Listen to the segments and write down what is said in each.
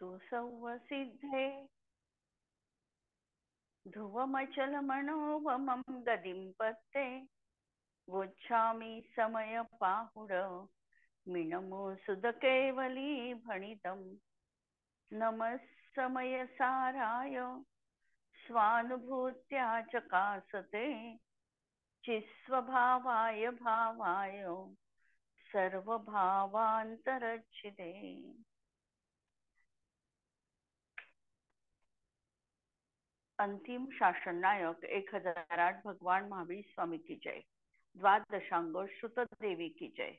तु संवसिद्धे ध्रुवमचल मनोवमं गदिं पत्ते वोच्छामि समय पाहुड मिनमो सुध केवली भणितं नमः समय साराय स्वानुभूत्या चकासते चिस्वभावाय भावाय सर्वभावांतरच्छिदे। अंतिम शासन नायक 1008 भगवान महावीर स्वामी की जय। द्वादशांग श्रुत देवी की जय।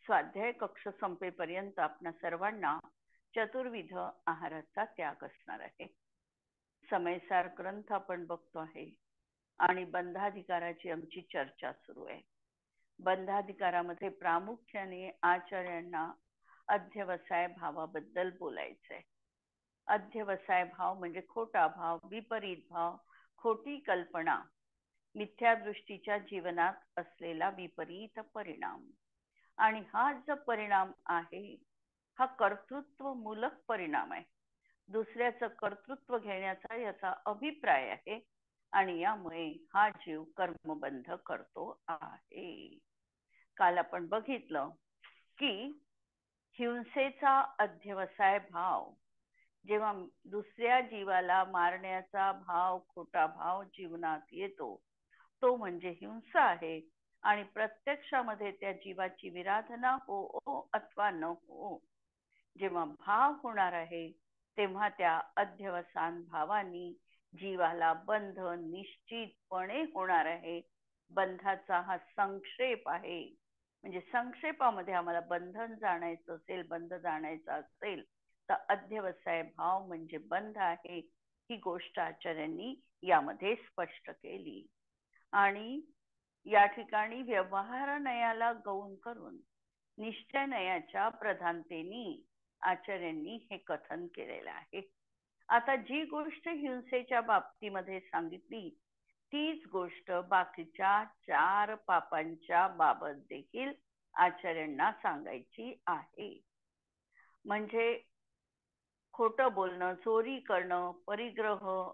स्वाध्याय कक्ष संपेपर्यंत आपल्या सर्वांना चतुर्विध आहाराचा त्याग असणार आहे। समयसार ग्रंथ आपण बघतो आहे आणि बंधाधिकाराची आमची चर्चा सुरू आहे। बंधाधिकारामध्ये प्रामुख्याने आचार्यांना अध्यवसाय भावाबद्दल बोलायचंय। अध्यवसाय भाव म्हणजे खोटा भाव, विपरीत भाव, खोटी कल्पना, मिथ्या दृष्टीच्या जीवनात असलेला विपरीत परिणाम। आणि हा जो परिणाम आहे हा कर्तृत्व मूलक परिणाम आहे। दुसऱ्याचं कर्तृत्व घेण्याचा याचा अभिप्राय आहे आणि यामुळे हा जीव कर्मबंध करतो आहे। काल आपण बघितलं की हिंसेचा अध्यवसाय भाव, जेव्हा दुसऱ्या जीवाला मारण्याचा भाव, खोटा भाव जीवनात येतो तो म्हणजे हिंसा आहे। आणि प्रत्यक्षामध्ये त्या जीवाची विराधना हो अथवा न हो, जेव्हा भाव होणार आहे तेव्हा त्या अध्यवसान भावानी जीवाला बंध निश्चितपणे होणार आहे। बंधाचा हा संक्षेप आहे, म्हणजे संक्षेपामध्ये आम्हाला बंधन जाणायचं असेल, बंध जाणायचा असेल तर अध्यवसाय भाव म्हणजे बंध आहे। ही गोष्ट आचार्यांनी यामध्ये स्पष्ट केली। आणि या ठिकाणी व्यवहार नयाला गौण करून निश्चय नयाच्या प्रधानतेने आचार्यांनी हे कथन केलेलं आहे। आता जी गोष्ट हिंसेच्या बाबतीमध्ये सांगितली तीच गोष्ट बाकीच्या 4 पापांच्या बाबत देखील आचार्यांना सांगायची आहे। म्हणजे खोटं बोलणं, चोरी करणं, परिग्रह,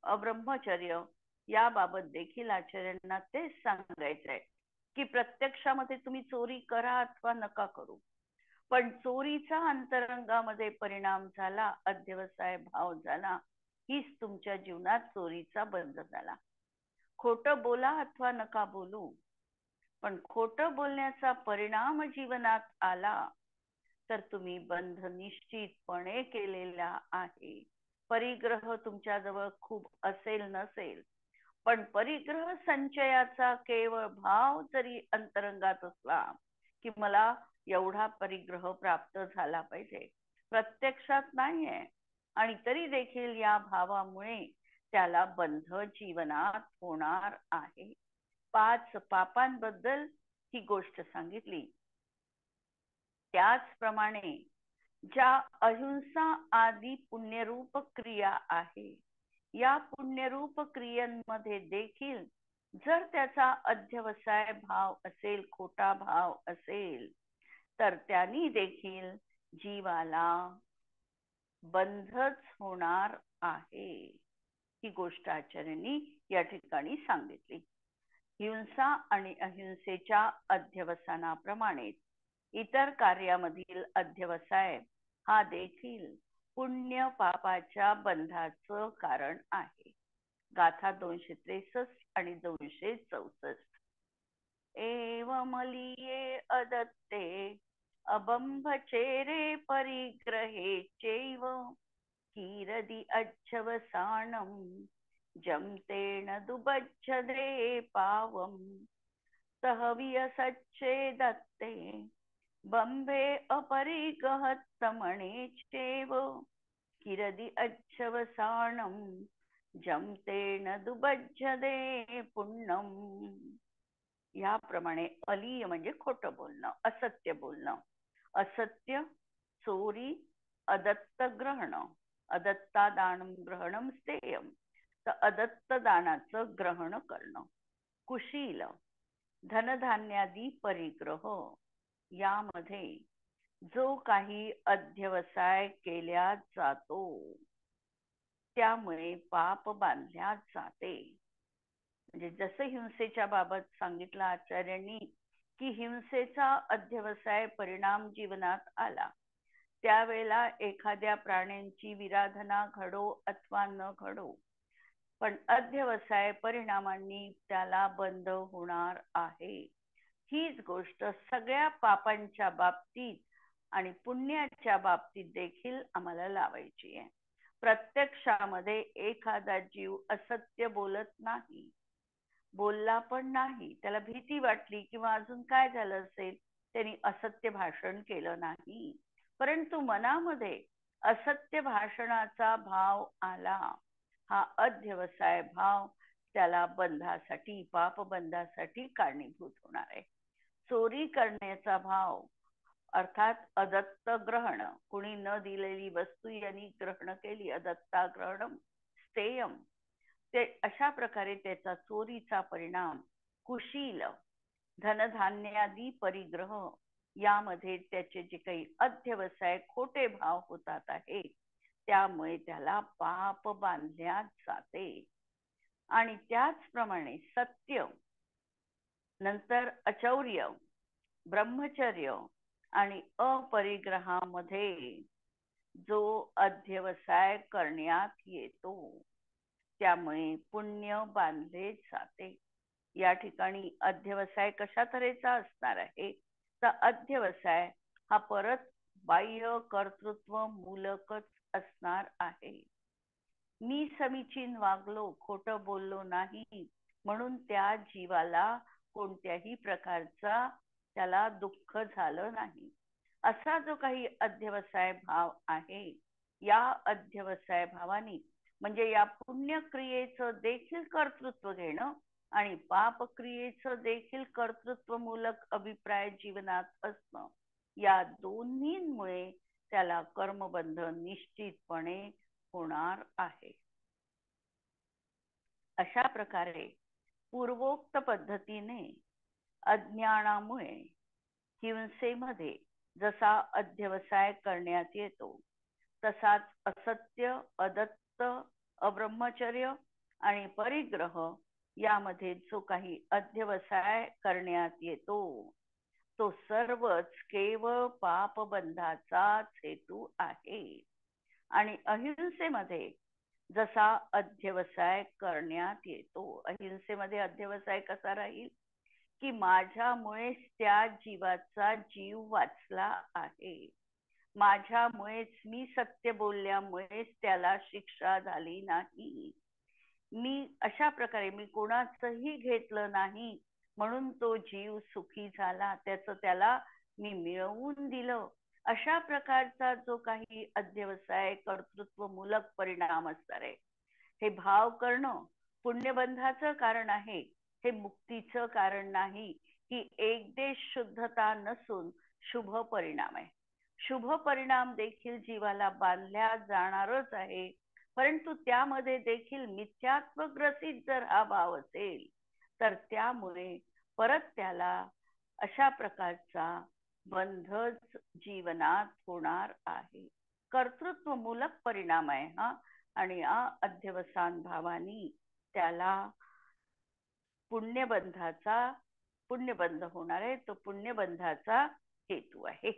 अब्रह्मचर्य याबाबत देखील आचार्यांना तेच सांगायचं आहे की प्रत्यक्षामध्ये तुम्ही चोरी करा अथवा नका करू, पण चोरीचा अंतरंगामध्ये परिणाम झाला, अध्यवसाय भाव झाला, हीच तुमच्या जीवनात चोरीचा बंध झाला। खोटं बोला अथवा नका बोलू, पण खोटं बोलण्याचा परिणाम जीवनात आला तर तुम्ही बंध निश्चितपणे केलेला आहे। परिग्रह तुमच्याजवळ खूप असेल नसेल, पण परिग्रह संचयाचा केवळ भाव जरी अंतरंगात असला की मला एवढा परिग्रह प्राप्त झाला पाहिजे, प्रत्यक्षात नाहीये, आणि तरी देखील या भावामुळे त्याला बंध जीवनात होणार आहे। 5 पापांबद्दल ही गोष्ट सांगितली। त्याचप्रमाणे ज्या अहिंसा आदी पुण्यरूप क्रिया आहे, या पुण्यरूप क्रियांमध्ये देखील जर त्याचा अध्यवसाय भाव असेल, खोटा भाव असेल, तर त्यांनी देखील जीवाला बंधच होणार आहे। ही गोष्ट आचार्यांनी या ठिकाणी सांगितली। हिंसा आणि अहिंसेच्या अध्यवसानाप्रमाणे इतर कार्यामधील अध्यवसाय हा देखील पुण्य पापाच्या बंधाचं कारण आहे। गाथा 263 आणि 264। एवमलिये अदत्ते अबंभचेरे परिग्रहे चैव कीरदि अच्छवसानं जमतेन दुबच्छदे पावं सहवियसच्छेदत्ते बंभे अपरिगहत्तमणे चैव कीरदि अच्छवसानं जमतेन दुबच्छदे पुण्यम। याप्रमाणे अलीय म्हणजे खोटं बोलणं, असत्य बोलणं, असत्य, चोरी, अदत्त ग्रहण, अदत्ता दानं ग्रहणं स्थेयम, तर अदत्त दानाचं ग्रहण करणं, कुशील, धनधान्यादी परिग्रह, यामध्ये जो काही अध्यवसाय केल्या जातो त्यामुळे पाप बांधल्या जाते. म्हणजे जसं हिंसेच्या बाबत सांगितलं आचार्यांनी की हिंसेचा अध्यवसाय परिणाम जीवनात आला त्यावेळेला एखाद्या प्राण्यांची विराधना घडो अथवा न घडो पण अध्यवसाय परिणामांनी त्याला बंध होणार आहे. हीच गोष्ट सगळ्या पापांच्या बाबतीत आणि पुण्याच्या बाबतीत देखील आम्हाला लावायची आहे. प्रत्यक्षामध्ये एखादा जीव असत्य बोलत नाही, बोलला पण नाही, त्याला भीती वाटली किंवा अजून काय झालं असेल, त्यांनी असत्य भाषण केलं नाही, परंतु मनामध्ये असत्य भाषणाचा भाव आला, हा अध्यवसाय भाव त्याला बंधासाठी पाप बंधासाठी कारणीभूत होणार आहे. चोरी करण्याचा भाव अर्थात अदत्त ग्रहण, कुणी न दिलेली वस्तू यांनी ग्रहण केली, अदत्ता ग्रहणम स्थेयम, ते अशा प्रकारे त्याचा चोरीचा परिणाम, कुशील धनधान्यादी परिग्रह यामध्ये त्याचे जे काही अध्यवसाय खोटे भाव होतात आहे त्यामुळे त्याला पाप बांधल्या जाते. आणि त्याचप्रमाणे सत्य, नंतर अचौर्य, ब्रह्मचर्य आणि अपरिग्रहामध्ये जो अध्यवसाय करण्यात येतो त्यामुळे पुण्य बांधले जाते. या ठिकाणी अध्यवसाय कशा तऱ्हेचा असणार आहे तर अध्यवसाय हा परत बाह्य कर्तृत्व मूलकच असणार आहे. मी समीचीन वागलो, खोटं बोललो नाही म्हणून त्या जीवाला कोणत्याही प्रकारचा त्याला दुःख झालं नाही, असा जो काही अध्यवसाय भाव आहे या अध्यवसाय भावाने म्हणजे या पुण्यक्रियेचं देखील कर्तृत्व घेणं आणि पापक्रियेचं देखील कर्तृत्वमूलक अभिप्राय जीवनात असणं, या दोन्हींमुळे त्याला कर्मबंध निश्चितपणे होणार आहे. अशा प्रकारे पूर्वोक्त पद्धतीने अज्ञानामुळे हिंसेमध्ये जसा अध्यवसाय करण्यात येतो तसाच असत्य, अदत्त, अब्रह्मचर्य आणि परिग्रह यामध्ये जो काही अध्यवसाय करण्यात येतो तो सर्वच केवळ पापबंधाचाच हेतू आहे. आणि अहिंसेमध्ये जसा अध्यवसाय करण्यात येतो, अहिंसेमध्ये अध्यवसाय कसा राहील की माझ्यामुळेच त्या जीवाचा जीव वाचला आहे, माझ्यामुळेच, मी सत्य बोलल्यामुळेच त्याला शिक्षा झाली नाही, मी अशा प्रकारे मी कोणाचंही घेतलं नाही म्हणून तो जीव सुखी झाला, त्याचं त्याला मी मिळवून दिलं, अशा प्रकारचा जो काही अध्यवसाय कर्तृत्वमूलक परिणाम असणार आहे, हे भाव करणं पुण्यबंधाचं कारण आहे, हे मुक्तीचं कारण नाही. ही एक देश शुद्धता नसून शुभ परिणाम आहे. शुभ परिणाम देखील जीवाला बांधल्या जाणारच आहे, परंतु त्यामध्ये देखील मिथ्यात्व ग्रसित जर हा भाव असेल तर त्यामुळे परत त्याला अशा प्रकारचा बंधच जीवनात होणार आहे. कर्तृत्वमूलक परिणाम आहे हा, आणि या अध्यवसान भावानी त्याला पुण्यबंध होणार आहे, तो पुण्यबंधाचा हेतू आहे.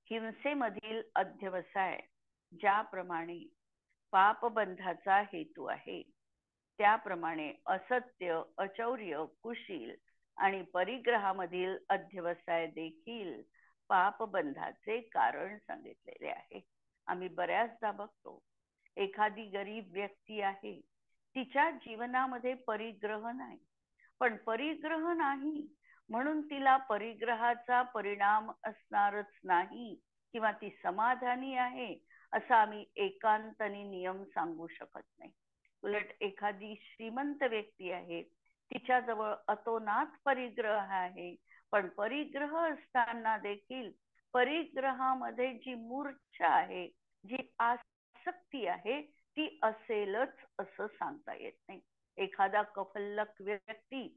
हिंसेमधील अध्यवसाय ज्याप्रमाणे पापबंधाचा हेतू आहे त्याप्रमाणे असत्य, अचौर्य, कुशील आणि परिग्रहामधील अध्यवसाय देखील पापबंधाचे कारण सांगितलेले आहे. आम्ही बऱ्याचदा बघतो एखादी गरीब व्यक्ती आहे, तिच्या जीवनामध्ये परिग्रह नाही, पण परिग्रह नाही म्हणून तिला परिग्रहाचा परिणाम असणारच नाही किंवा ती समाधानी आहे असा आम्ही एकांताने नियम सांगू शकत नाही. उलट एखादी श्रीमंत व्यक्ती आहे, तिच्याजवळ अतोनात परिग्रह आहे, पण परिग्रह असताना देखील परिग्रहामध्ये जी मूर्छा आहे, जी आसक्ती आहे ती असेलच असं सांगता येत नाही. एखादा कफल्लक व्यक्ती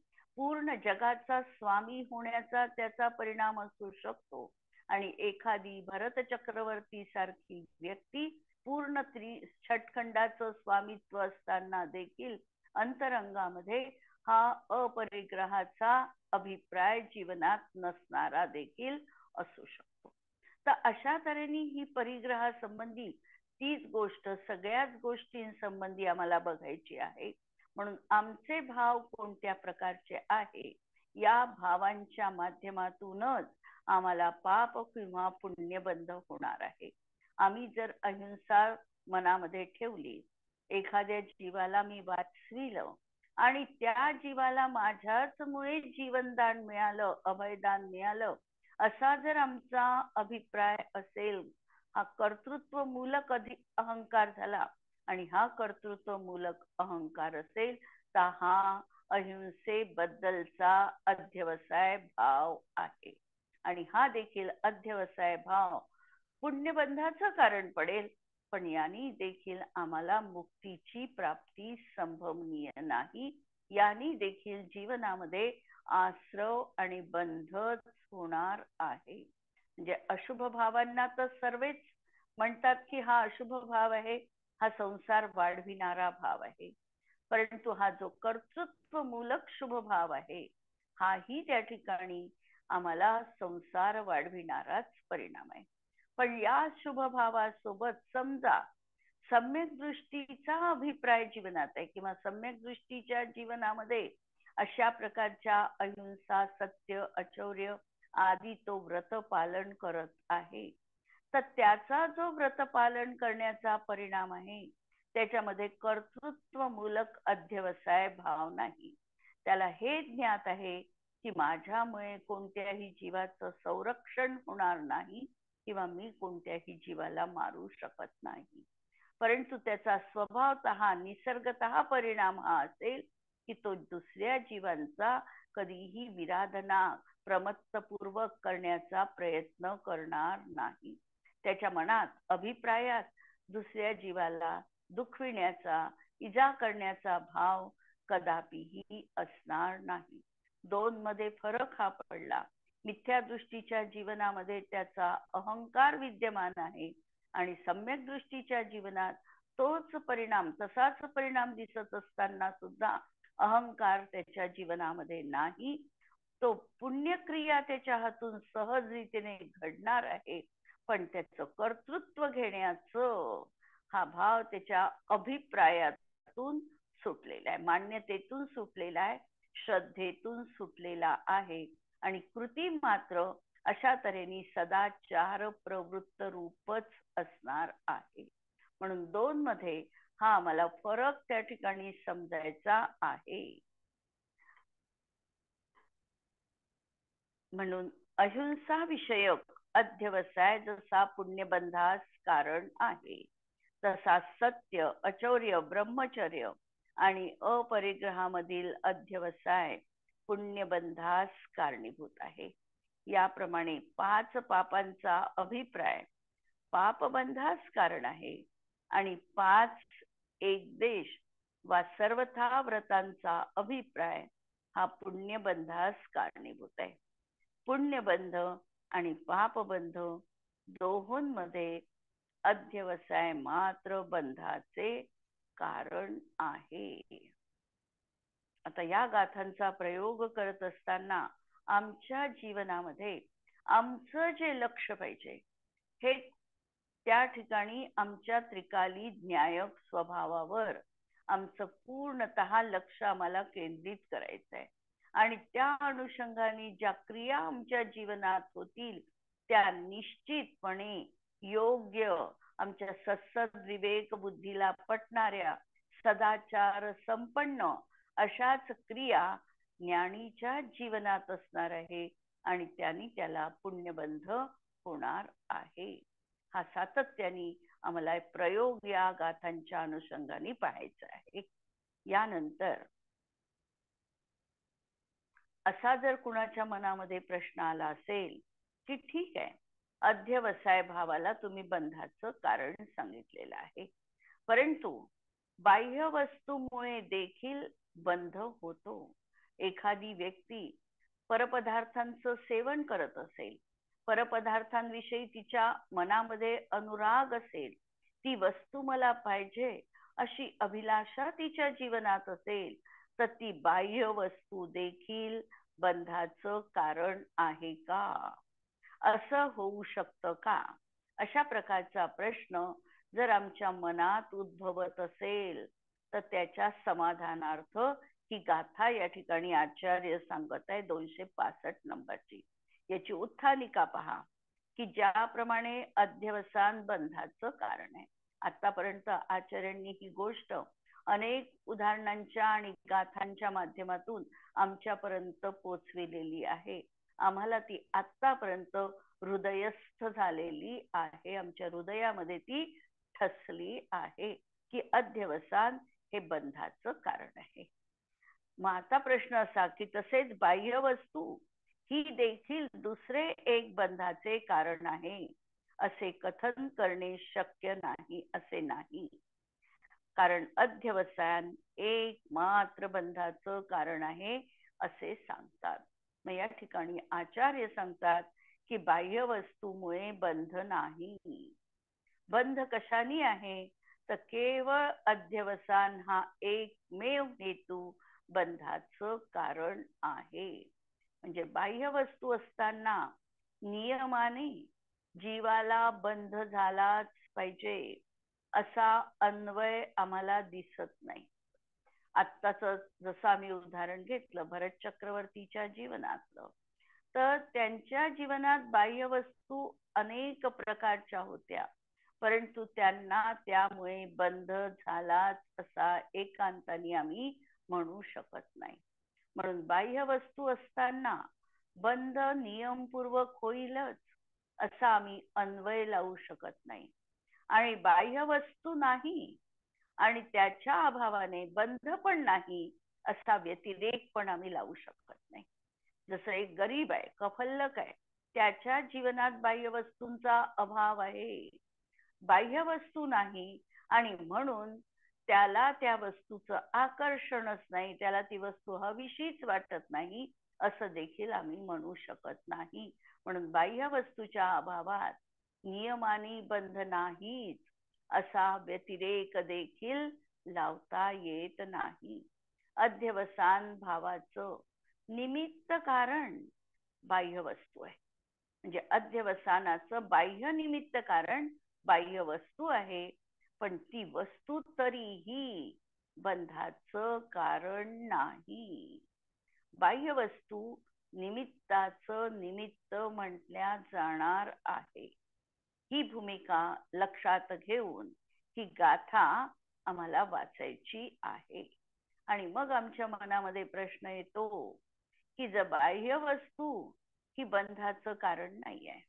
पूर्ण जगाचा स्वामी होण्याचा त्याचा परिणाम असू शकतो. आणि एखादी भरत चक्रवर्ती सारखी व्यक्ती पूर्ण छटखंडाचं स्वामित्व असताना देखील अंतरंगामध्ये हा अपरिग्रहाचा अभिप्राय जीवनात नसणारा देखील असू शकतो. तर अशा तऱ्हेने ही परिग्रहासंबंधी तीच गोष्ट सगळ्याच गोष्टींसंबंधी आम्हाला बघायची आहे. म्हणून आमचे भाव कोणत्या प्रकारचे आहे, या भावांच्या माध्यमातूनच आम्हाला पाप किंवा पुण्य बंध होणार आहे. आम्ही जर अहिंसा मनामध्ये ठेवली, एखाद्या जीवाला मी वाचविलं आणि त्या जीवाला माझ्याच मुळे जीवनदान मिळालं, अभयदान मिळालं, असा जर आमचा अभिप्राय असेल, हा कर्तृत्व मूलक अहंकार झाला. आणि हा कर्तृत्व मूलक अहंकार असेल तर हा अहिंसेबद्दलचा अध्यवसाय भाव आहे. आणि हा देखील अध्यवसाय भाव पुण्यबंधाचं कारण पडेल, पण यांनी देखील आम्हाला मुक्तीची प्राप्ती संभवनीय नाही. यांनी देखील जीवनामध्ये आश्रव आणि बंधच होणार आहे. म्हणजे अशुभ भावांना तर सर्वच म्हणतात की हा अशुभ भाव आहे, हा संसार वाढविणारा भाव आहे. परंतु हा जो कर्तृत्व मूलक शुभ भाव आहे, हाही त्या ठिकाणी आम्हाला संसार वाढविणाराच परिणाम आहे. पण या शुभ भावासोबत समजा सम्यक दृष्टीचा अभिप्राय जीवनात आहे किंवा सम्यक दृष्टीच्या जीवनामध्ये अशा प्रकारच्या अहिंसा, सत्य, अचौर्य आदी तो व्रत पालन करत आहे, तर त्याचा जो व्रत पालन करण्याचा परिणाम आहे त्याच्यामध्ये कर्तृत्वमूलक अध्यवसाय भाव नाही. त्याला हे ज्ञात आहे की माझ्यामुळे कोणत्याही जीवाचं संरक्षण होणार नाही किंवा मी कोणत्याही जीवाला मारू शकत नाही. परंतु त्याचा स्वभावतः निसर्गतः परिणाम हा असेल की तो दुसऱ्या जीवांचा कधीही विराधना प्रमत्तपूर्वक करण्याचा प्रयत्न करणार नाही. त्याच्या मनात, अभिप्रायात दुसऱ्या जीवाला दुखविण्याचा, इजा करण्याचा भाव कदापिही असणार नाही. दोन मध्ये फरक हा पडला. मिथ्या दृष्टीच्या जीवनामध्ये त्याचा अहंकार विद्यमान आहे आणि सम्यक दृष्टीच्या जीवनात तोच परिणाम, तसाच परिणाम दिसत असताना सुद्धा अहंकार त्याच्या जीवनामध्ये नाही. तो पुण्यक्रिया त्याच्या हातून सहज रीतीने घडणार आहे, पण त्याचं कर्तृत्व घेण्याचं हा भाव त्याच्या अभिप्रायातून सुटलेला आहे, मान्यतेतून सुटलेला आहे, श्रद्धेतून सुटलेला आहे. आणि कृती मात्र अशा तऱ्हेने सदाचार प्रवृत्त रूपच असणार आहे. म्हणून दोन मध्ये हा आम्हाला फरक त्या ठिकाणी समजायचा आहे. म्हणून अहिंसा विषयक अध्यवसाय जसा पुण्यबंधास कारण आहे, तसा सत्य, अचौर्य, ब्रह्मचर्य आणि अपरिग्रहामधील अध्यवसाय पुण्यबंधास कारणीभूत आहे. याप्रमाणे पाच पापांचा अभिप्राय पापबंधास कारण आहे आणि पाच एक देश वा सर्वथा व्रतांचा अभिप्राय हा पुण्यबंधास कारणीभूत आहे. पुण्यबंध आणि पापबंध दोहोंमध्ये अध्यवसाय मात्र बंधाचे कारण आहे. आता या गाथांचा प्रयोग करत असताना आमच्या जीवनामध्ये आमचं जे लक्ष पाहिजे हे त्या ठिकाणी आमच्या त्रिकाली न्यायक स्वभावावर आमचं पूर्णतः लक्ष आम्हाला केंद्रित करायचं आहे. आणि त्या अनुषंगाने ज्या क्रिया आमच्या जीवनात होतील त्या निश्चितपणे योग्य, आमच्या सत्सद विवेक बुद्धीला पटणाऱ्या, सदाचार संपन्न अशाच क्रिया ज्ञानीच्या जीवनात असणार आहे आणि त्यांनी त्याला पुण्यबंध होणार आहे. हा सातत्याने आम्हाला प्रयोग या गाथांच्या अनुषंगाने पाहायचा आहे. यानंतर असा जर कुणाच्या मनामध्ये प्रश्न आला असेल की ठीक आहे, अध्यवसाय भावाला तुम्ही बंधाचं कारण सांगितलेलं आहे, परंतु बाह्य वस्तूमुळे देखील बंध होतो, एखादी व्यक्ती परपदार्थांचं सेवन करत असेल, परपदार्थांविषयी तिच्या मनामध्ये अनुराग असेल, ती वस्तू मला पाहिजे अशी अभिलाषा तिच्या जीवनात असेल, तर ती बाह्य वस्तू देखील बंधाचं कारण आहे का? असं होऊ शकतं का? अशा प्रकारचा प्रश्न जर आमच्या मनात उद्भवत असेल, तर त्याच्या समाधानार्थ ही गाथा या ठिकाणी आचार्य सांगत आहे 265 नंबरची. याची उत्थानिका पहा, की ज्याप्रमाणे अध्यवसान बंधाचं कारण आहे. आतापर्यंत आचार्यांनी ही गोष्ट अनेक उदाहरणांच्या आणि गाथांच्या माध्यमातून आमच्यापर्यंत पोचविलेली आहे. आम्हाला ती आतापर्यंत हृदयस्थ झालेली आहे, आमच्या हृदयामध्ये ती ठसली आहे की अध्यवसान हे बंधाचं कारण आहे. मग आता प्रश्न असा की तसेच बाह्य वस्तू ही देखील दुसरे एक बंधाचे कारण आहे असे कथन करणे शक्य नाही, असे नाही. कारण अध्यवसान एक मात्र बंधाचं कारण आहे असे सांगतात. मग या ठिकाणी आचार्य सांगतात की बाह्य वस्तूमुळे बंध नाही. बंध कशाने आहे? तर केवळ अध्यवसान हा एकमेव हेतू बंधाचं कारण आहे. म्हणजे बाह्य वस्तू असताना नियमाने जीवाला बंध झालाच पाहिजे असा अन्वय आम्हाला दिसत नाही. आत्ताच जसं आम्ही उदाहरण घेतलं भरत चक्रवर्तीच्या जीवनातलं, तर त्यांच्या जीवनात बाह्य वस्तू अनेक प्रकारच्या होत्या, परंतु त्यांना त्यामुळे बंध झालाच असा एकांताने आम्ही म्हणू शकत नाही. म्हणून बाह्य वस्तू असताना बंध नियमपूर्वक होईलच असा आम्ही अन्वय लावू शकत नाही. आणि बाह्य वस्तू नाही आणि त्याच्या अभावाने बंध पण नाही असा व्यतिरेक पण आम्ही लावू शकत नाही. जसं एक गरीब आहे, कफल्लक आहे, त्याच्या जीवनात बाह्य वस्तूंचा अभाव आहे, बाह्य वस्तू नाही आणि म्हणून त्याला त्या वस्तूचं आकर्षणच नाही, त्याला ती वस्तू हवीशीच वाटत नाही असं देखील आम्ही म्हणू शकत नाही. म्हणून बाह्य वस्तूच्या अभावात नियमाने बंध नाहीच असा व्यतिरेक देखील लावता येत नाही. अध्यवसान भावाचं निमित्त कारण बाह्य वस्तू आहे. म्हणजे अध्यवसानाचं बाह्य निमित्त कारण बाह्य वस्तू आहे, पण ती वस्तू तरीही बंधाचं कारण नाही. बाह्य वस्तू निमित्ताचं निमित्त म्हटल्या जाणार आहे. ही भूमिका लक्षात घेऊन ही गाथा आम्हाला वाचायची आहे. आणि मग आमच्या मनामध्ये प्रश्न येतो की जर बाह्य वस्तू ही बंधाचं कारण नाही आहे,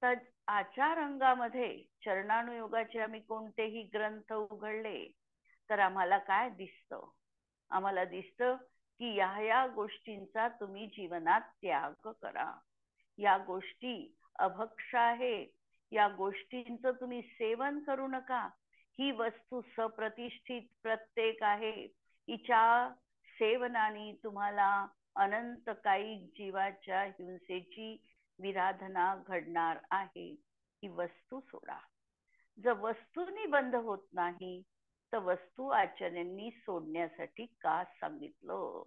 तर आचारांगामध्ये चरणानुयोगाचे आम्ही कोणतेही ग्रंथ उघडले तर आम्हाला काय दिसतं? आम्हाला दिसतं की या गोष्टींचा तुम्ही जीवनात त्याग करा, या गोष्टी अभक्ष आहे, या गोष्टींचं तुम्ही सेवन करू नका, ही वस्तू सप्रतिष्ठित प्रत्येक आहे, हिच्या सेवनाने तुम्हाला अनंत काही जीवाच्या हिंसेची विराधना घडणार आहे, ही वस्तू सोडा. जर वस्तूंनी बंध होत नाही तर वस्तू आचार्यांनी सोडण्यासाठी का सांगितलं?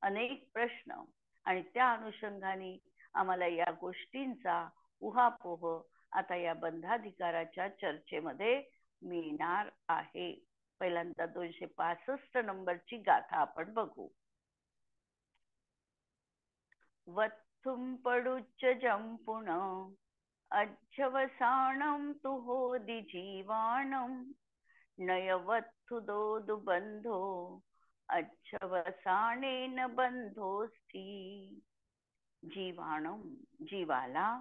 अनेक प्रश्न आणि त्या अनुषंगाने आम्हाला या गोष्टींचा उहापोह आता या बंधाधिकाराच्या चर्चेमध्ये मिळणार आहे. पहिल्यांदा 265 नंबरची गाथा आपण बघू. वत्थुम पडुच्च जंपुण अध्यवसानं तु होदि जीवानं नयवत्थु दोदु बंधो अध्यवसानेन बंधोस्ति. जीवाणं जीवाला,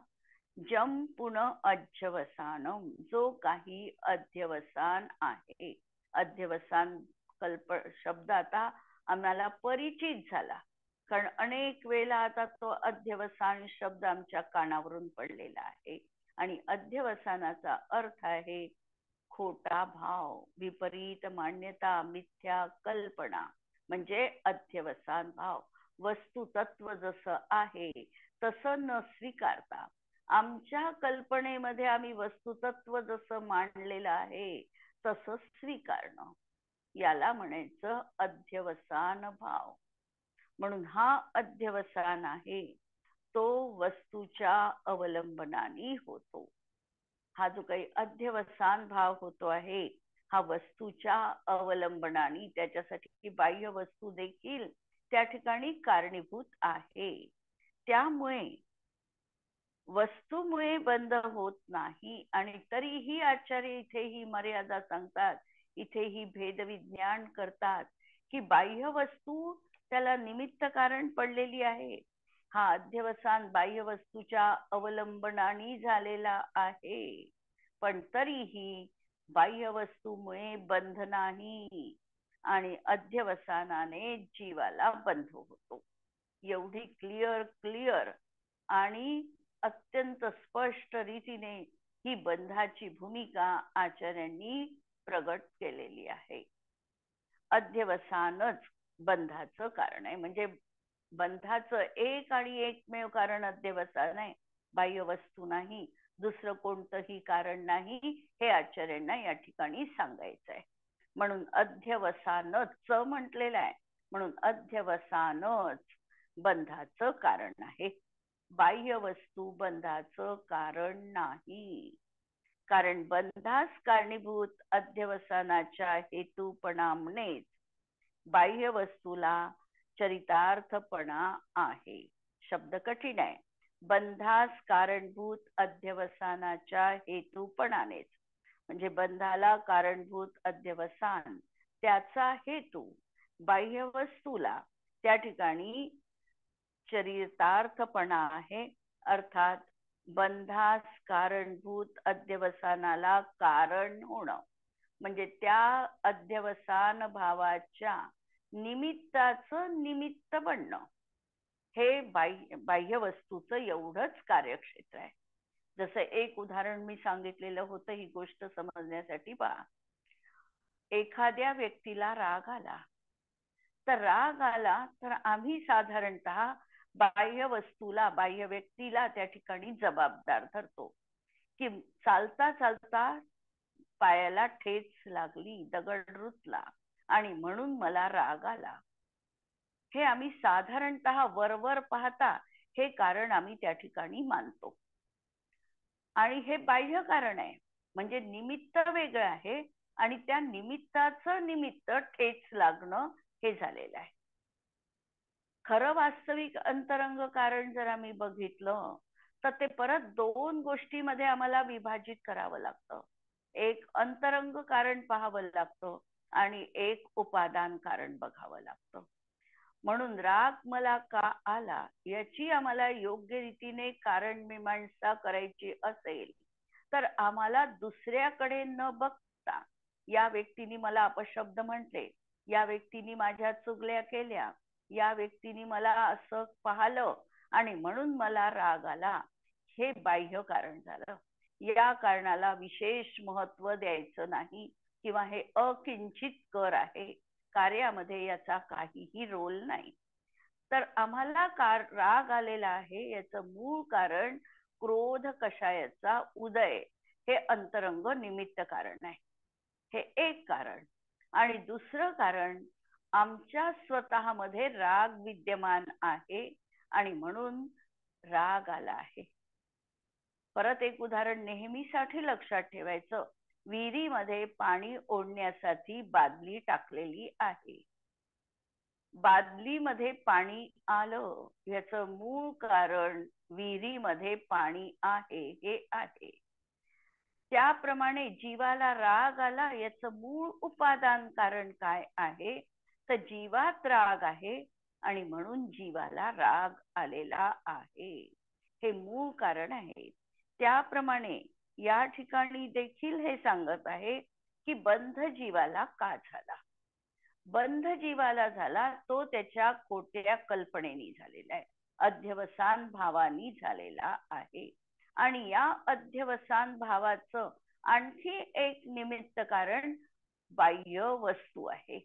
जंपुण अध्यवसानं जो काही अध्यवसान आहे. अध्यवसान शब्द आता आम्हाला परिचित झाला, कारण अनेक वेळेला आता तो अध्यवसान शब्द आमच्या कानावरून पडलेला आहे. आणि अध्यवसानाचा अर्थ आहे खोटा भाव, विपरीत मान्यता, मिथ्या कल्पना, म्हणजे अध्यवसान भाव. वस्तू तत्व जसं आहे तसं न स्वीकारता आमच्या कल्पनेमध्ये आम्ही वस्तुतत्व जसं मांडलेलं आहे तसं स्वीकारणं, याला म्हणायचं अध्यवसान भाव. म्हणून हा अध्यवसान आहे तो वस्तूच्या अवलंबनाने होतो. हा जो काही अध्यवसान भाव होतो आहे हा वस्तूच्या अवलंबनाने, त्याच्यासाठी बाह्य वस्तू देखील त्या ठिकाणी कारणीभूत आहे. त्यामुळे वस्तूमुळे बंध होत नाही. आणि तरीही आचार्य इथे ही मर्यादा सांगतात, इथे ही भेदविज्ञान करतात की बाह्य वस्तू त्याला निमित्त कारण पडलेली आहे. हा अध्यवसान बाह्य वस्तूच्या अवलंबनाने झालेला आहे, पण तरीही बाह्य वस्तूमुळे बंध नाही आणि अध्यवसानाने जीवाला बंध होतो. एवढी क्लिअर आणि अत्यंत स्पष्ट रीतीने ही बंधाची भूमिका आचार्यांनी प्रगट केलेली आहे. अध्यवसानच बंधाचं कारण आहे. म्हणजे बंधाचं एक आणि एकमेव कारण अध्यवसान आहे, बाह्य वस्तू नाही, दुसरं कोणतंही कारण नाही, हे आचार्यांना या ठिकाणी सांगायचं आहे. म्हणून अध्यवसानच म्हटलेलं आहे. म्हणून अध्यवसानच बंधाचं कारण आहे. बाह्य वस्तू बंधाचं कारण नाही. कारण बंधास कारणीभूत अध्यवसानाच्या हेतूपणामुळेच बाह्य वस्तूला चरितार्थपणा आहे. शब्द कठीण आहे. बंधास कारणभूत अध्यवसानाच्या हेतूपणानेच, म्हणजे बंधाला कारणभूत अध्यवसान त्याचा हेतू बाह्य वस्तूला त्या ठिकाणी चरितार्थपणा आहे. अर्थात बंधास कारणभूत अध्यवसानाला कारण होणं, म्हणजे त्या अध्यवसान भावाच्या निमित्ताचं निमित्त बनणं, हे बाह्य वस्तूचं एवढंच कार्यक्षेत्र आहे. जसं एक उदाहरण मी सांगितलेलं होतं ही गोष्ट समजण्यासाठी. पहा, एखाद्या व्यक्तीला राग आला तर आम्ही साधारणतः बाह्य वस्तूला, बाह्य व्यक्तीला त्या ठिकाणी जबाबदार धरतो की चालता चालता पायाला ठेच लागली, दगड रुतला आणि म्हणून मला राग आला. हे आम्ही साधारणतः वरवर पाहता हे कारण आम्ही त्या ठिकाणी मानतो. आणि हे बाह्य कारण आहे, म्हणजे निमित्त वेगळं आहे आणि त्या निमित्ताचं निमित्त ठेच लागणं हे झालेलं आहे. खरं वास्तविक अंतरंग कारण जर आम्ही बघितलं तर ते परत दोन गोष्टीमध्ये आम्हाला विभाजित करावं लागतं. एक अंतरंग कारण पाहावं लागतं आणि एक उपादान कारण बघावं लागतं. म्हणून राग मला का आला याची आम्हाला योग्य रीतीने कारण मीमांसा करायची असेल तर आम्हाला दुसऱ्याकडे न बघता, या व्यक्तीने मला अपशब्द म्हटले, या व्यक्तीने माझ्या चुगल्या केल्या, या व्यक्तीने मला असं पाहिलं आणि म्हणून मला राग आला, हे बाह्य कारण झालं. या कारणाला विशेष महत्व द्यायचं नाही किंवा हे अकिंचित कर आहे, कार्यामध्ये याचा काहीही रोल नाही. तर आम्हाला राग आलेला आहे याचं मूळ कारण क्रोध कषायाचा उदय हे अंतरंग निमित्त कारण आहे, हे एक कारण. आणि दुसरं कारण आमच्या स्वतःमध्ये राग विद्यमान आहे आणि म्हणून राग आला आहे. परत एक उदाहरण नेहमीसाठी लक्षात ठेवायचं. विहिरीमध्ये पाणी ओढण्यासाठी बादली टाकलेली आहे. बादलीमध्ये पाणी आलं याचं मूळ कारण विहिरीमध्ये पाणी आहे हे आहे. त्याप्रमाणे जीवाला राग आला याचं मूळ उपादान कारण काय आहे तर जीवात राग आहे आणि म्हणून जीवाला राग आलेला आहे, हे मूळ कारण आहे. त्याप्रमाणे या ठिकाणी देखील हे सांगत आहे की बंध जीवाला का झाला. बंध जीवाला झाला तो त्याच्या खोट्या कल्पनेनी झालेला आहे, अध्यवसान भावानी झालेला आहे. आणि या अध्यवसान भावाचं आणखी एक निमित्त कारण बाह्य वस्तू आहे.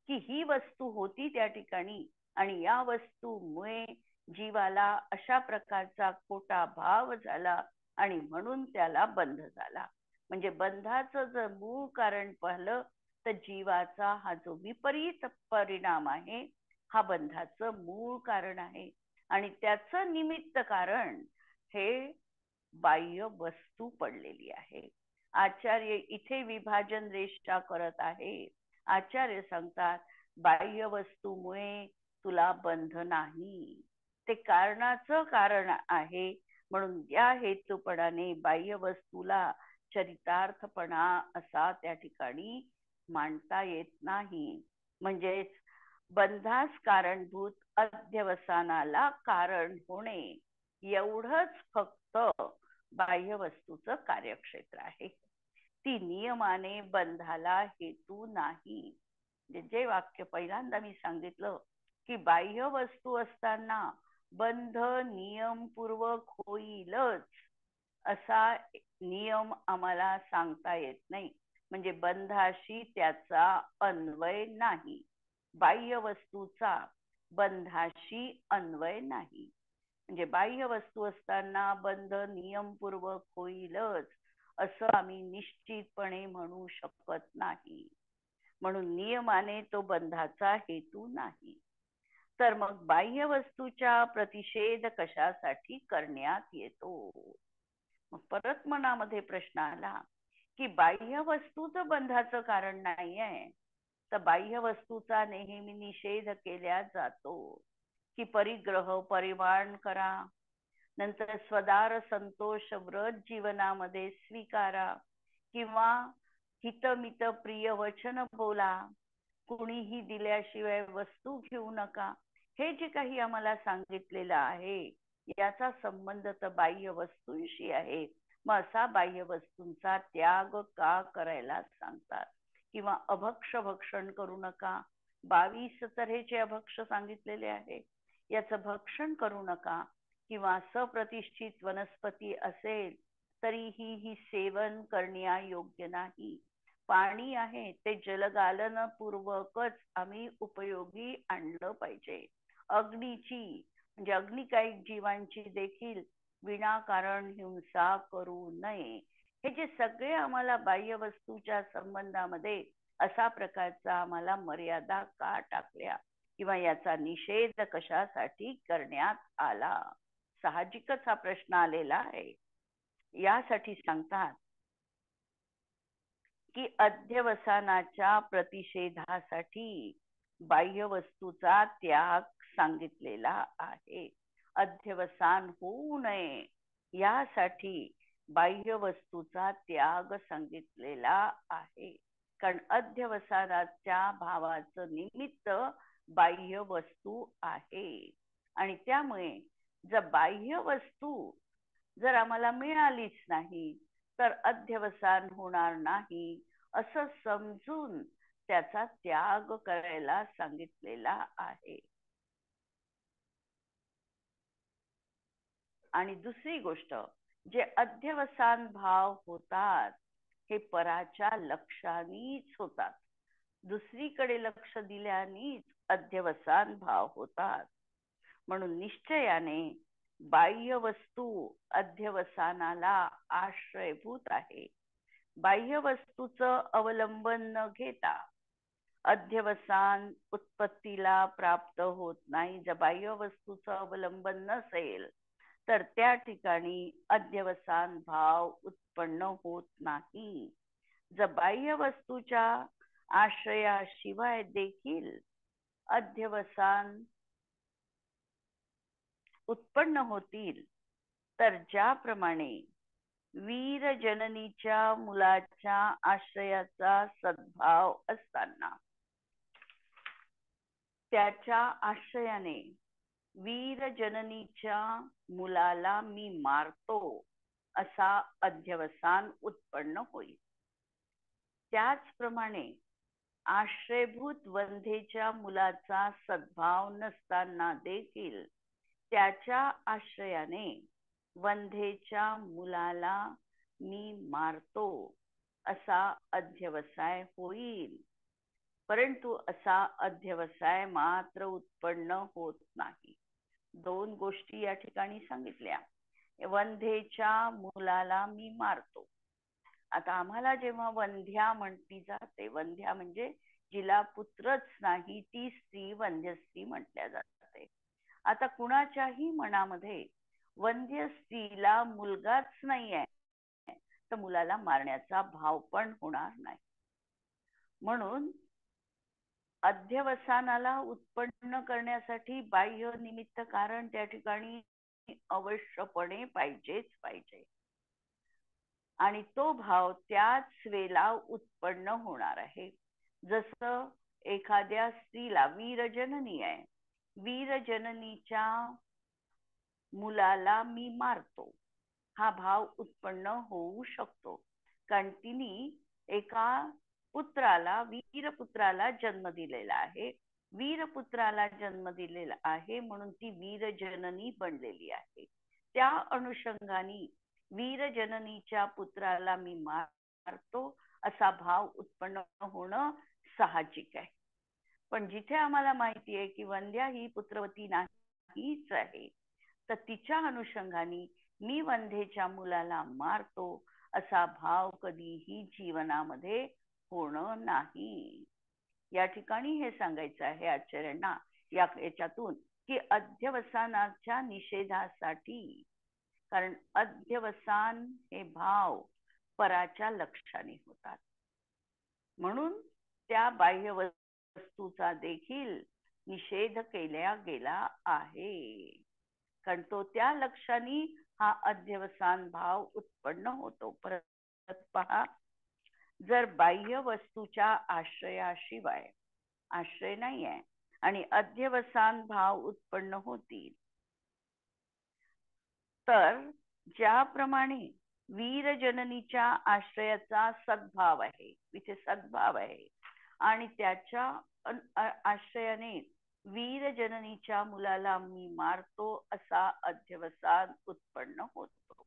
की ही वस्तू होती त्या ठिकाणी आणि या वस्तूमुळे जीवाला अशा प्रकारचा खोटा भाव झाला आणि म्हणून त्याला बंध झाला. म्हणजे बंधाचं जर मूळ कारण पाहिलं तर जीवाचा हा जो विपरीत परिणाम आहे हा बंधाचं मूळ कारण आहे. आणि त्याचं निमित्त कारण हे बाह्य वस्तू पडलेली आहे. आचार्य इथे विभाजन रेषा करत आहे. आचार्य सांगतात बाह्य वस्तूमुळे तुला बंध नाही, ते कारणाचं कारण आहे. म्हणून या हेतूपणाने बाह्य वस्तूला चरितार्थपणा असा त्या ठिकाणी मांडता येत नाही. म्हणजेच बंधास कारणभूत अध्यवसानाला कारण होणे एवढंच फक्त बाह्य वस्तूचं कार्यक्षेत्र आहे. ती नियमाने बंधाला हेतू नाही. जे वाक्य पहिल्यांदा मी सांगितलं की बाह्य वस्तू असताना बंध नियमपूर्वक होईलच असा नियम आम्हाला सांगता येत नाही. म्हणजे बंधाशी त्याचा अन्वय नाही, बाह्य वस्तूचा बंधाशी अन्वय नाही. म्हणजे बाह्य वस्तू असताना बंध नियमपूर्वक होईलच असं आम्ही निश्चितपणे म्हणू शकत नाही. म्हणून नियमाने तो बंधाचा हेतू नाही. तर मग बाह्य वस्तूच्या प्रतिषेध कशासाठी करण्यात येतो? मग परत मनामध्ये प्रश्न आला की बाह्य वस्तूच बंधाचं कारण नाही आहे, तर बाह्य वस्तूचा नेहमी निषेध केला जातो की परिग्रह परिमाण करा, नंतर स्वदार संतोष व्रत जीवनामध्ये स्वीकारा, किंवा हितमित प्रिय वचन बोला, कुणीही दिल्याशिवाय वस्तू घेऊ नका, हे जे काही आम्हाला सांगितलेलं आहे याचा संबंध तर बाह्य वस्तूंशी आहे. मग असा बाह्य वस्तूंचा त्याग का करायला सांगतात? किंवा अभक्ष भक्षण करू नका, 22 तऱ्हेचे अभक्ष सांगितलेले आहे, याचं भक्षण करू नका. किंवा सप्रतिष्ठित वनस्पती असेल तरीही ही सेवन करण्यायोग्य नाही. पाणी आहे ते जलगालन पूर्वकच आम्ही उपयोगी आणलं पाहिजे. अग्नीची म्हणजे अग्निकायिक जीवांची देखील विनाकारण हिंसा करू नये. हे जे सगळे आम्हाला बाह्य वस्तूच्या संबंधामध्ये असा प्रकारचा आम्हाला मर्यादा का टाकल्या किंवा याचा निषेध कशासाठी करण्यात आला? साहजिकच हा प्रश्न आलेला आहे. यासाठी सांगतात की अध्यवसानाच्या प्रतिषेधासाठी बाह्य वस्तूचा त्याग सांगितलेला आहे. अध्यवसान होऊ नये यासाठी बाह्य वस्तूचा त्याग सांगितलेला आहे. कारण अध्यवसानाच्या भावाचं निमित्त बाह्य वस्तू आहे. आणि त्यामुळे जर बाह्य वस्तू जर आम्हाला मिळालीच नाही तर अध्यवसान होणार नाही असं समजून त्याचा त्याग करायला सांगितलेला आहे. आणि दुसरी गोष्ट, जे अध्यवसान भाव होतात हे पराच्या लक्षानेच होतात. दुसरीकडे लक्ष दिल्यानेच अध्यवसान भाव होतात. म्हणून निश्चयाने बाह्य वस्तू अध्यवसानाला आश्रयभूत आहे. बाह्य वस्तूचं अवलंबन न घेता अध्यवसान उत्पत्तीला प्राप्त होत नाही. जर बाह्य वस्तूचं अवलंबन नसेल तर त्या ठिकाणी अध्यवसान भाव उत्पन्न होत नाही. जर बाह्य वस्तूच्या आश्रयाशिवाय देखील अध्यवसान उत्पन्न होतील तर ज्याप्रमाणे वीर जननीच्या मुलाच्या आश्रयाचा सद्भाव असताना त्याच्या आश्रयाने वीर जननीच्या मुलाला मी मारतो असा अध्यवसान उत्पन्न होईल, त्याचप्रमाणे आश्रयभूत वंध्येच्या मुलाचा सद्भाव नसताना देखील त्याच्या आश्रयाने वंध्येच्या मुलाला मी मारतो असा अध्यवसाय होईल. परंतु असा अध्यवसाय मात्र उत्पन्न होत नाही. दोन गोष्टी या ठिकाणी सांगितल्या. वंध्येच्या मुलाला मी मारतो. आता आम्हाला जेव्हा वंध्या म्हटली जाते, वंध्या म्हणजे जिला पुत्रच नाही, ती स्त्री वंध्य स्त्री म्हटल्या जाते. आता कुणाच्याही मनामध्ये वंध्य स्त्रीला मुलगाच नाही आहे तर मुलाला मारण्याचा भाव पण होणार नाही. म्हणून अध्यवसानाला उत्पन्न करण्यासाठी बाह्य निमित्त कारण त्या ठिकाणी अवश्यपणे पाहिजेच पाहिजे, आणि तो भाव त्याच वेळेला उत्पन्न होणार आहे. जसं एखाद्या स्त्रीला वीरजननी आहे, वीरजननीच्या मुलाला मी मारतो, हा भाव उत्पन्न होऊ शकतो. कारण तिने एका पुत्राला, वीरपुत्राला जन्म दिलेला आहे. वीरपुत्राला जन्म दिलेला आहे म्हणून ती वीरजननी बनलेली आहे. त्या अनुषंगाने वीरजननीच्या पुत्राला मी मारतो असा भाव उत्पन्न होणं साहजिक आहे. पण जिथे आम्हाला माहिती आहे की वंध्या ही पुत्रवती नाहीच आहे, तर तिच्या अनुषंगाने मी वंध्येच्या मुलाला मारतो असा भाव कधीही जीवनामध्ये होणं नाही. या ठिकाणी हे सांगायचं आहे आचार्यांना याच्यातून की अध्यवसानाच्या निषेधासाठी, कारण अध्यवसान हे भाव पराच्या लक्षाने होतात, म्हणून त्या बाह्य वस्तूचा देखील निषेध केला गेला आहे. कारण तो त्या लक्षाने हा अध्यवसान भाव उत्पन्न होतो. परत पहा, जर बाह्य वस्तूच्या आश्रयाशिवाय आश्रय नाही आहे आणि अध्यवसान भाव उत्पन्न होतील, तर ज्याप्रमाणे वीरजननीच्या आश्रयाचा सद्भाव आहे, तिथे सद्भाव आहे, आणि त्याच्या आश्रयाने वीरजननीच्या मुलाला मी मारतो असा अध्यवसान उत्पन्न होतो.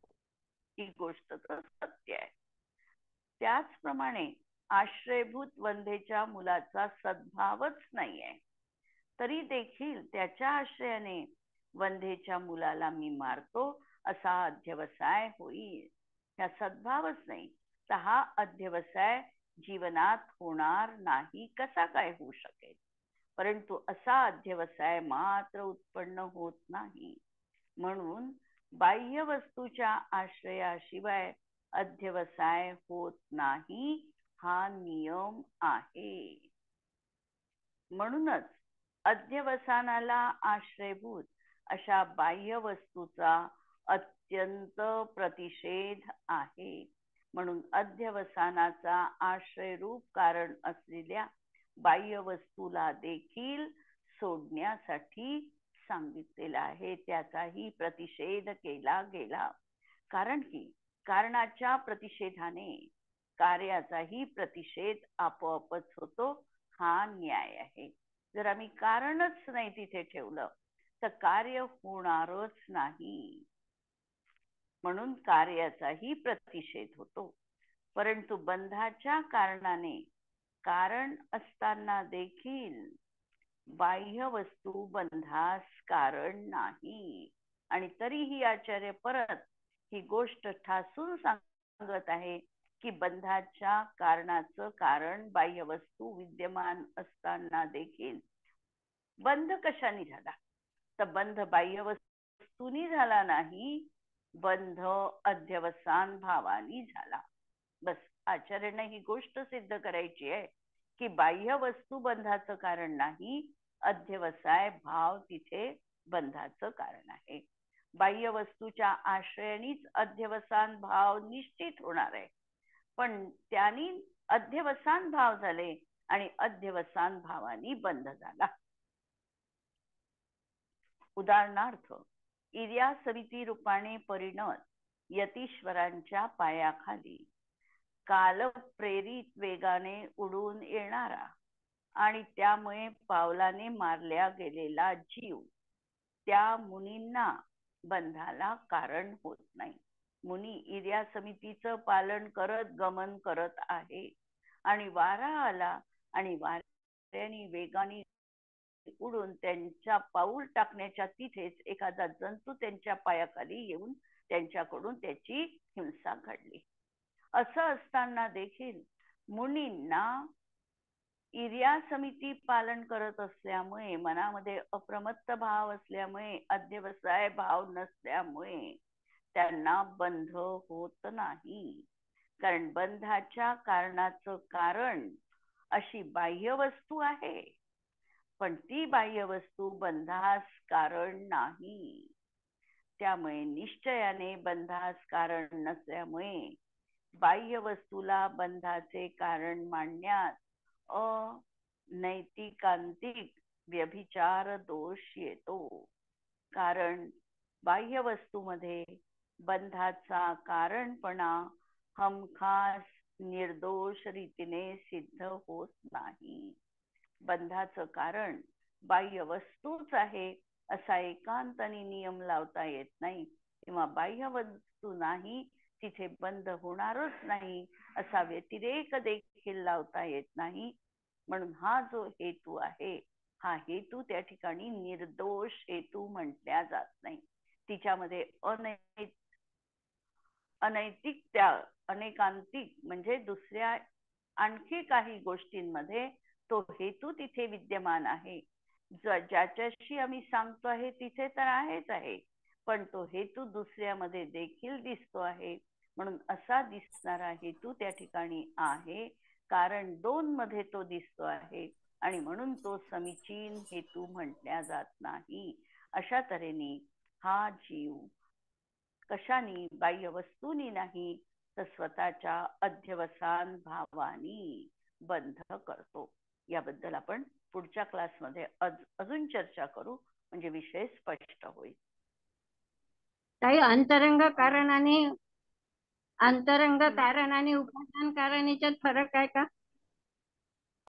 ही गोष्ट तर सत्य आहे. त्याचप्रमाणे आश्रयभूत वंध्येच्या मुलाचा सद्भावच नाही आहे, तरी देखील त्याच्या आश्रयाने वंध्येच्या मुलाला मी मारतो असा अध्यवसाय होईल. त्या सद्भावच नाही तर हा अध्यवसाय जीवनात होणार नाही. कसा काय होऊ शकेल? परंतु असा अध्यवसाय मात्र उत्पन्न होत नाही. म्हणून बाह्य वस्तूच्या आश्रयाशिवाय अध्यवसाय होत नाही, हा नियम आहे. म्हणूनच अध्यवसानाला आश्रयभूत अशा बाह्य वस्तूचा अत्यंत प्रतिषेध आहे. म्हणून अध्यवसानाचा आश्रयरूप कारण असलेल्या बाह्य वस्तूला देखील सोडण्यासाठी सांगितलेलं आहे. त्याचाही प्रतिषेध केला गेला. कारण की कारणाच्या प्रतिषेधाने कार्याचाही प्रतिषेध आपोआपच होतो. हा न्याय आहे. जर आम्ही कारणच नाही तिथे ठेवलं तर कार्य होणारच नाही. म्हणून कार्याचाही प्रतिषेध होतो. परंतु बंधाच्या कारणाने कारण असताना देखील बाह्य वस्तू बंधास कारण नाही, आणि तरीही आचार्य परत ही गोष्ट ठासून सांगत आहे की बंधाच्या कारणाचं कारण बाह्य वस्तू विद्यमान असताना देखील बंध कशाने झाला? तर बंध बाह्य वस्तूनी झाला नाही, बंध अध्यवसान भावानी झाला. बस आचार्यांना ही गोष्ट सिद्ध करायची आहे की बाह्य वस्तू बंधाचं कारण नाही, अध्यवसाय भाव तिथे बंधाचं कारण आहे. बाह्य वस्तूच्या आश्रयानेच अध्यवसान भाव निश्चित होणार आहे, पण त्यांनी अध्यवसान भाव झाले आणि अध्यवसान भावानी बंध झाला. उदाहरणार्थ, इर्या समिती रूपाने परिणत यतीश्वरांच्या पायाखाली काल प्रेरित वेगाने उडून येणारा आणि त्यामुळे पावलाने मारल्या गेलेला जीव त्या मुनींना बंधाला कारण होत नाही. मुनी इर्या समितीचं पालन करत गमन करत आहे, आणि वारा आला आणि वाऱ्याने वेगाने उडून त्यांच्या पाऊल टाकण्याच्या तिथेच एखादा जंतू त्यांच्या पायाखाली येऊन त्यांच्याकडून त्याची हिंसा घडली. असं असताना देखील मुनींना ईर्ष्या समिती पालन करत असल्यामुळे, मनामध्ये अप्रमत्त भाव असल्यामुळे, अध्यवसाय भाव नसल्यामुळे त्यांना बंध होत नाही. कारण बंधाच्या कारणाचं कारण अशी बाह्य वस्तू आहे, पण ती बाह्य वस्तू बंधास कारण नाही. त्यामुळे निश्चयाने बंधास कारण नसल्यामुळे बाह्य वस्तूला बंधाचे कारण मांडण्यात अनैतिकांतिक व्यभिचार दोष येतो. कारण बाह्य वस्तूमध्ये बंधाचा कारणपणा हमखास निर्दोष रीतीने सिद्ध होत नाही. बंधाचं कारण बाह्य वस्तूच आहे असा एकांताने नियम लावता येत नाही, किंवा बाह्य वस्तू नाही तिथे बंध होणारच नाही असा व्यतिरेक देखील लावता येत नाही. म्हणून हा जो हेतू आहे, हा हेतू त्या ठिकाणी निर्दोष हेतू म्हटल्या जात नाही. तिच्यामध्ये अनैतिक त्या अनेकांतिक म्हणजे दुसऱ्या आणखी काही गोष्टींमध्ये तो हेतू तिथे विद्यमान आहे. ज्याच्याशी आम्ही सांगतो आहे तिथे तर आहेच आहे, पण तो हेतू दुसऱ्यामध्ये देखील दिसतो आहे. म्हणून असा दिसणारा हेतू त्या ठिकाणी आहे, कारण दोन मध्ये तो दिसतो आहे, आणि म्हणून तो समीचीन हेतू म्हटल्या जात नाही. अशा तऱ्हेने हा जीव कशाने, बाह्य वस्तूनी नाही तर स्वतःच्या अध्यवसान भावानी बंध करतो. याबद्दल आपण पुढच्या क्लासमध्ये अजून चर्चा करू, म्हणजे विषय स्पष्ट होईल. काही अंतरंग कारण आणि उपादान कारण याच्यात फरक आहे का?